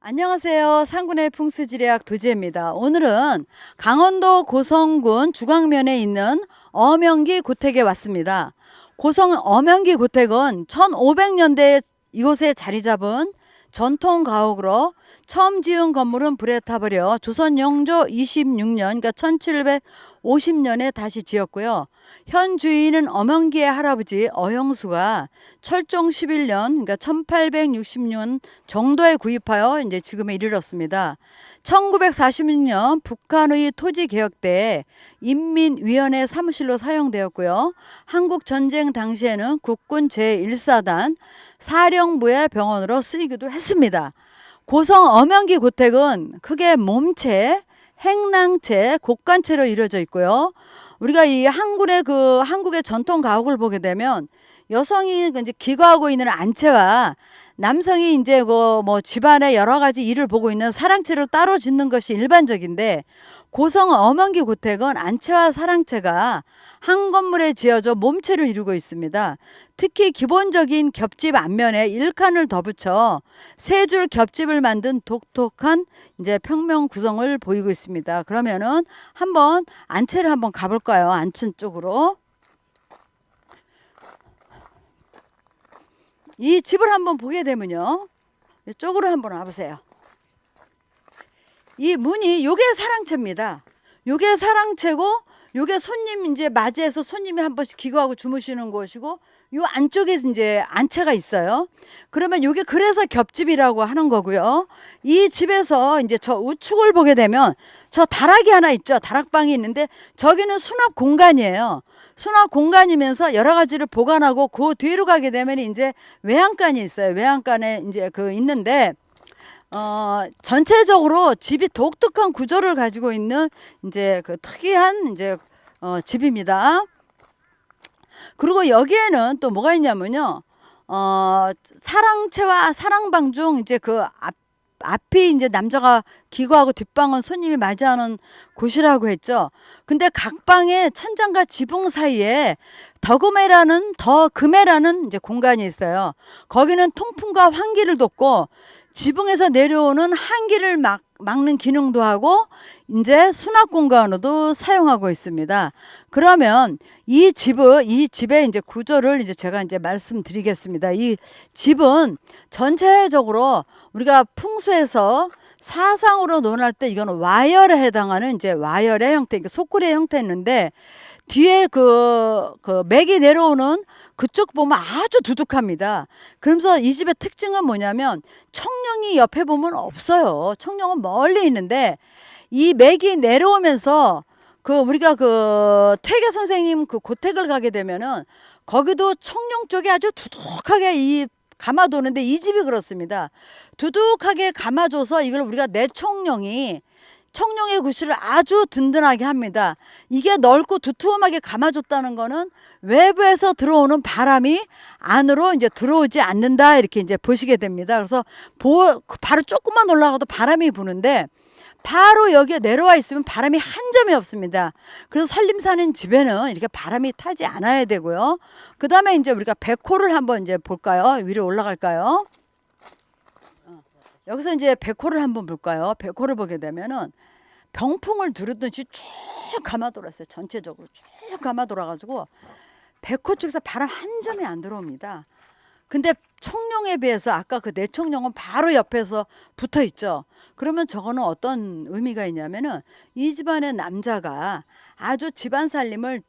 안녕하세요. 상군의 풍수지리학 도지혜입니다. 오늘은 강원도 고성군 주광면에 있는 엄영기 고택에 왔습니다. 고성 엄영기 고택은 1500년대에 이곳에 자리 잡은 전통 가옥으로 처음 지은 건물은 불에 타버려 조선 영조 26년, 그러니까 1750년에 다시 지었고요. 현 주인은 엄영기의 할아버지 어영수가 철종 11년, 그러니까 1860년 정도에 구입하여 이제 지금에 이르렀습니다. 1946년 북한의 토지 개혁 때 인민위원회 사무실로 사용되었고요. 한국 전쟁 당시에는 국군 제1사단 사령부의 병원으로 쓰이기도 했습니다. 고성 엄영기 고택은 크게 몸체, 행랑채, 곡간채로 이루어져 있고요. 우리가 이 한국의 전통 가옥을 보게 되면 여성이 이제 기거하고 있는 안채와 남성이 이제 뭐 집안의 여러 가지 일을 보고 있는 사랑채를 따로 짓는 것이 일반적인데, 고성 엄영기 고택은 안채와 사랑채가 한 건물에 지어져 몸체를 이루고 있습니다. 특히 기본적인 겹집 앞면에 일칸을 더 붙여 세 줄 겹집을 만든 독특한 이제 평면 구성을 보이고 있습니다. 그러면은 한번 안채를 한번 가볼까요? 안층 쪽으로. 이 집을 한번 보게 되면요, 이쪽으로 한번 와보세요. 이 문이 요게 사랑채입니다. 요게 사랑채고, 요게 손님 이제 맞이해서 손님이 한 번씩 기거하고 주무시는 곳이고, 요 안쪽에 이제 안채가 있어요. 그러면 요게 그래서 겹집이라고 하는 거고요. 이 집에서 이제 저 우측을 보게 되면 저 다락이 하나 있죠. 다락방이 있는데 저기는 수납 공간이에요. 수납 공간이면서 여러 가지를 보관하고, 그 뒤로 가게 되면 이제 외양간이 있어요. 외양간에 이제 있는데, 전체적으로 집이 독특한 구조를 가지고 있는 이제 특이한 이제 집입니다. 그리고 여기에는 또 뭐가 있냐면요, 사랑채와 사랑방 중 이제 앞이 이제 남자가 기거하고 뒷방은 손님이 맞이하는 곳이라고 했죠. 근데 각 방의 천장과 지붕 사이에 더 금해라는 이제 공간이 있어요. 거기는 통풍과 환기를 돕고 지붕에서 내려오는 한기를 막는 기능도 하고 이제 수납 공간으로도 사용하고 있습니다. 그러면 이 집의 이제 구조를 이제 제가 이제 말씀드리겠습니다. 이 집은 전체적으로 우리가 풍수에서 사상으로 논할 때 이거는 와열에 해당하는 이제 와열의 형태, 그러니까 소쿠리의 형태였는데, 뒤에 맥이 내려오는 그쪽 보면 아주 두둑합니다. 그러면서 이 집의 특징은 뭐냐면 청룡이 옆에 보면 없어요. 청룡은 멀리 있는데 이 맥이 내려오면서 우리가 퇴계 선생님 고택을 가게 되면은 거기도 청룡 쪽에 아주 두둑하게 이 감아도는데, 이 집이 그렇습니다. 두둑하게 감아줘서 이걸 우리가 청룡의 구실을 아주 든든하게 합니다. 이게 넓고 두툼하게 감아줬다는 거는 외부에서 들어오는 바람이 안으로 이제 들어오지 않는다, 이렇게 이제 보시게 됩니다. 그래서 바로 조금만 올라가도 바람이 부는데 바로 여기에 내려와 있으면 바람이 한 점이 없습니다. 그래서 살림 사는 집에는 이렇게 바람이 타지 않아야 되고요. 그 다음에 이제 우리가 백호를 한번 이제 볼까요? 위로 올라갈까요? 여기서 이제 백호를 한번 볼까요? 백호를 보게 되면은 병풍을 두르듯이 쭉 감아 돌았어요. 전체적으로 쭉 감아 돌아가지고 백호 쪽에서 바람 한 점이 안 들어옵니다. 근데 청룡에 비해서 아까 그 내청룡은 바로 옆에서 붙어 있죠. 그러면 저거는 어떤 의미가 있냐면은 이 집안의 남자가 아주 집안 살림을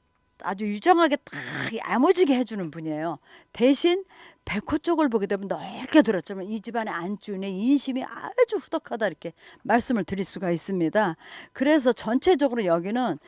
아주 유정하게 딱 야무지게 해주는 분이에요. 대신 백호 쪽을 보게 되면 넓게 들었지만 이 집안의 안주인의 인심이 아주 후덕하다, 이렇게 말씀을 드릴 수가 있습니다. 그래서 전체적으로 여기는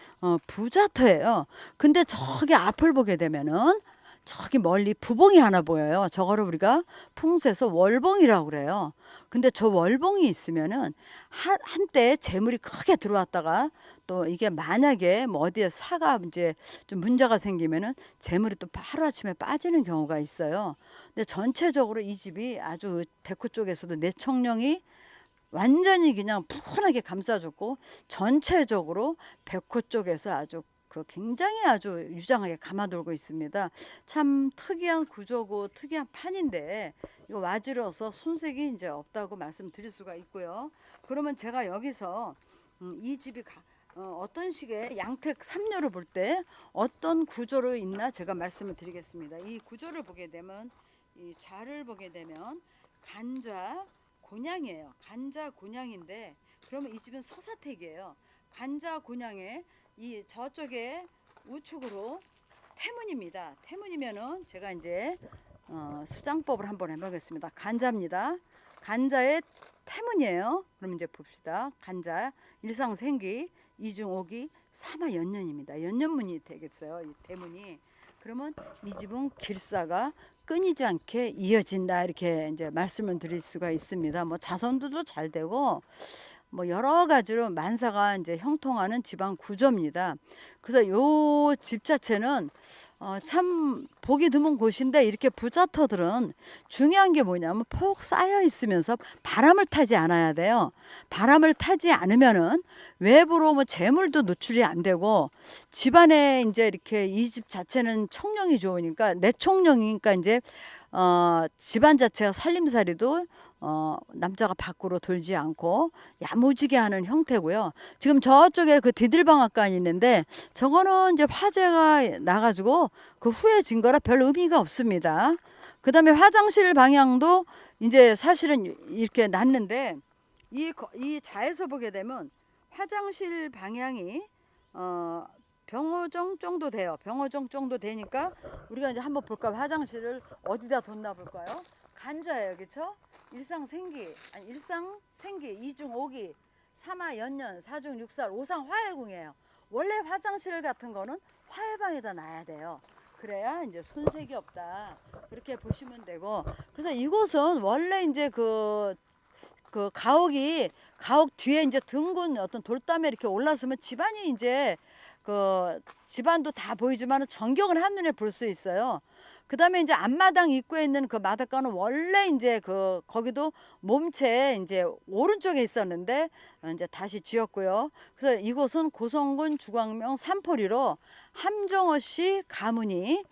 부자터예요. 근데 저기 앞을 보게 되면은 저기 멀리 부봉이 하나 보여요. 저거를 우리가 풍수에서 월봉이라고 그래요. 근데 저 월봉이 있으면은 한때 재물이 크게 들어왔다가 또 이게 만약에 뭐 어디에 사가 이제 좀 문제가 생기면은 재물이 또 하루아침에 빠지는 경우가 있어요. 근데 전체적으로 이 집이 아주 백호 쪽에서도 내청령이 완전히 그냥 푸근하게 감싸줬고, 전체적으로 백호 쪽에서 아주 그 굉장히 아주 유장하게 감아돌고 있습니다. 참 특이한 구조고 특이한 판인데 이거 와지러서 손색이 이제 없다고 말씀드릴 수가 있고요. 그러면 제가 여기서 이 집이 어떤 식의 양택 3녀를 볼 때 어떤 구조로 있나 제가 말씀을 드리겠습니다. 이 구조를 보게 되면 이 좌를 보게 되면 간좌 곤양이에요. 간좌 곤양인데 그러면 이 집은 서사택이에요. 간좌 곤양에 이 저쪽에 우측으로 태문입니다. 태문이면은 제가 이제 수장법을 한번 해보겠습니다. 간자입니다. 간자의 태문이에요. 그럼 이제 봅시다. 간자 일상생기 이중오기 삼화연년입니다. 연년문이 되겠어요. 이 대문이. 그러면 이 집은 길사가 끊이지 않게 이어진다 이렇게 이제 말씀을 드릴 수가 있습니다. 뭐 자손도 잘 되고 뭐 여러 가지로 만사가 이제 형통하는 집안 구조입니다. 그래서 요 집 자체는 참 보기 드문 곳인데 이렇게 부자터들은 중요한 게 뭐냐면 폭 쌓여 있으면서 바람을 타지 않아야 돼요. 바람을 타지 않으면은 외부로 뭐 재물도 노출이 안 되고 집안에 이제 이렇게 이 집 자체는 청령이 좋으니까 내청령이니까 이제 집안 자체가 살림살이도 남자가 밖으로 돌지 않고 야무지게 하는 형태고요. 지금 저쪽에 그 디들방앗간이 있는데 저거는 이제 화재가 나가지고 그 후에 진 거라 별 의미가 없습니다. 그 다음에 화장실 방향도 이제 사실은 이렇게 났는데 이 자에서 보게 되면 화장실 방향이 병어정 정도 돼요. 병어정 정도 되니까 우리가 이제 한번 볼까요? 화장실을 어디다 뒀나 볼까요? 간자예요, 그렇죠? 일상생기, 아니 일상생기, 이중오기, 삼화연년, 사중육살, 오상화해궁이에요. 원래 화장실 같은 거는 화해방에다 놔야 돼요. 그래야 이제 손색이 없다. 그렇게 보시면 되고. 그래서 이곳은 원래 이제 그 가옥 뒤에 이제 둥근 어떤 돌담에 이렇게 올랐으면 집안이 이제 그 집안도 다 보이지만 전경을 한눈에 볼 수 있어요. 그 다음에 이제 앞마당 입구에 있는 그 마당간은 원래 이제 거기도 몸체 이제 오른쪽에 있었는데 이제 다시 지었고요. 그래서 이곳은 고성군 주광명 산포리로 함정호 씨 가문이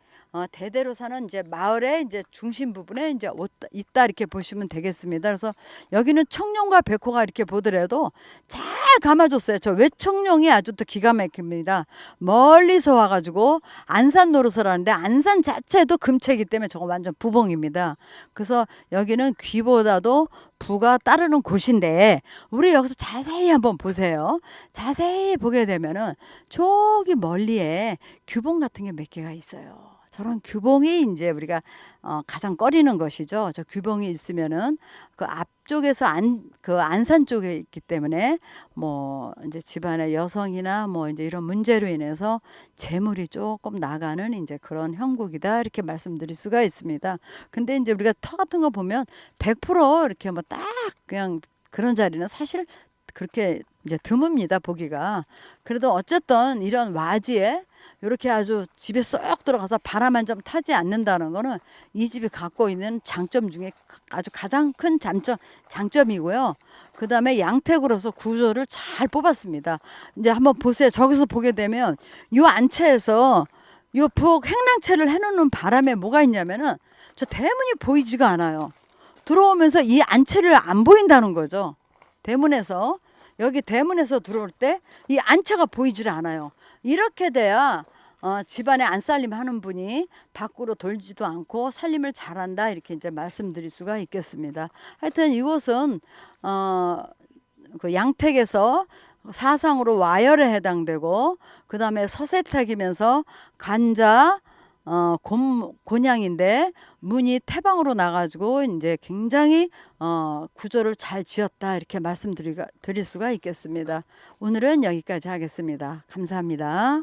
대대로 사는 이제 마을의 이제 중심 부분에 이제 있다 이렇게 보시면 되겠습니다. 그래서 여기는 청룡과 백호가 이렇게 보더라도 잘 감아줬어요. 저 외청룡이 아주 또 기가 막힙니다. 멀리서 와가지고 안산 노릇을 하는데 안산 자체도 금채이기 때문에 저거 완전 부봉입니다. 그래서 여기는 귀보다도 부가 따르는 곳인데 우리 여기서 자세히 한번 보세요. 자세히 보게 되면은 저기 멀리에 규봉 같은 게 몇 개가 있어요. 저런 규봉이 이제 우리가 가장 꺼리는 것이죠. 저 규봉이 있으면은 그 앞쪽에서 그 안산 쪽에 있기 때문에 뭐 이제 집안의 여성이나 뭐 이제 이런 문제로 인해서 재물이 조금 나가는 이제 그런 형국이다 이렇게 말씀드릴 수가 있습니다. 근데 이제 우리가 터 같은 거 보면 100% 이렇게 뭐 딱 그냥 그런 자리는 사실 그렇게 이제 드뭅니다 보기가. 그래도 어쨌든 이런 와지에 이렇게 아주 집에 쏙 들어가서 바람 한 점 타지 않는다는 거는 이 집이 갖고 있는 장점 중에 아주 가장 큰 장점이고요. 그 다음에 양택으로서 구조를 잘 뽑았습니다. 이제 한번 보세요. 저기서 보게 되면 이 안채에서 이 부엌 행랑채를 해놓는 바람에 뭐가 있냐면은 저 대문이 보이지가 않아요. 들어오면서 이 안채를 안 보인다는 거죠. 대문에서 여기 대문에서 들어올 때 이 안채가 보이질 않아요. 이렇게 돼야 집안에 안살림 하는 분이 밖으로 돌지도 않고 살림을 잘한다 이렇게 이제 말씀드릴 수가 있겠습니다. 하여튼 이곳은 그 양택에서 사상으로 와열에 해당되고 그 다음에 서세택이면서 간자 곤양인데 문이 태방으로 나가지고 이제 굉장히 구조를 잘 지었다 이렇게 말씀드릴 수가 있겠습니다. 오늘은 여기까지 하겠습니다. 감사합니다.